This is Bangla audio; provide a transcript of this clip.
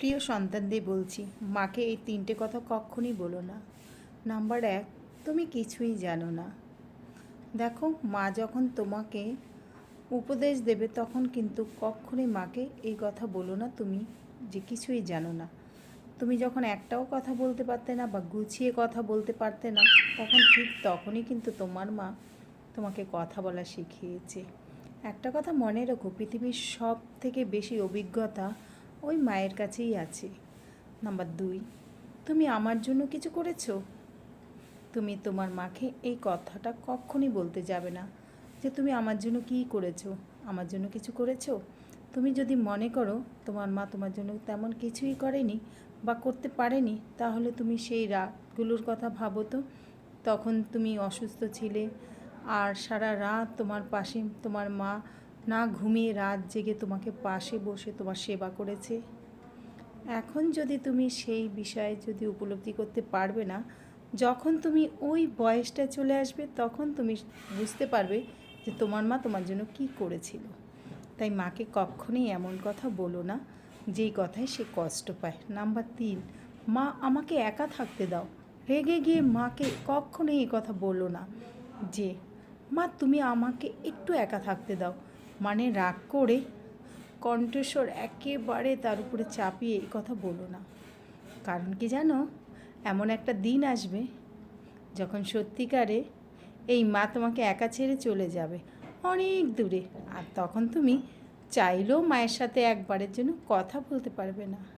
প্রিয় সন্তানদের বলছি, মাকে এই ৩টে কথা কক্ষণই বলো না। নাম্বার ১, তুমি কিছুই জানো না। দেখো, মা যখন তোমাকে উপদেশ দেবে তখন কিন্তু কক্ষণই মাকে এই কথা বলো না তুমি যে কিছুই জানো না। তুমি যখন একটাও কথা বলতে পারতে না বা গুছিয়ে কথা বলতে পারতে না, তখন ঠিক তখনই কিন্তু তোমার মা তোমাকে কথা বলা শিখিয়েছে। একটা কথা মনে রেখো, পৃথিবীর সব থেকে বেশি অভিজ্ঞতা ওই মায়ের কাছেই আছে। নাম্বার ২, তুমি আমার জন্য কিছু করেছো? তুমি তোমার মাকে এই কথাটা কক্ষণই বলতে যাবে না যে তুমি আমার জন্য কী করেছো, আমার জন্য কিছু করেছো। তুমি যদি মনে করো তোমার মা তোমার জন্য তেমন কিছুই করেনি বা করতে পারেনি, তাহলে তুমি সেই রাতগুলোর কথা ভাবো তো। তখন তুমি অসুস্থ ছিলে আর সারা রাত তোমার পাশে তোমার মা না ঘুমিয়ে রাত জেগে তোমাকে পাশে বসে তোমার সেবা করেছে। এখন যদি তুমি সেই বিষয়ে যদি উপলব্ধি করতে পারবে না, যখন তুমি ওই বয়সটা চলে আসবে তখন তুমি বুঝতে পারবে যে তোমার মা তোমার জন্য কী করেছিল। তাই মাকে কখনোই এমন কথা বলো না যেই কথায় সে কষ্ট পায়। নাম্বার ৩, মা আমাকে একা থাকতে দাও। রেগে গিয়ে মাকে কখনোই এই কথা বলো না যে মা তুমি আমাকে একটু একা থাকতে দাও, মানে রাগ করে কণ্ঠস্বর একেবারে তার উপরে চাপিয়ে এই কথা বলো না। কারণ কি জানো, এমন একটা দিন আসবে যখন সত্যিকারে এই মা তোমাকে একা ছেড়ে চলে যাবে অনেক দূরে, আর তখন তুমি চাইলেও মায়ের সাথে একবারের জন্য কথা বলতে পারবে না।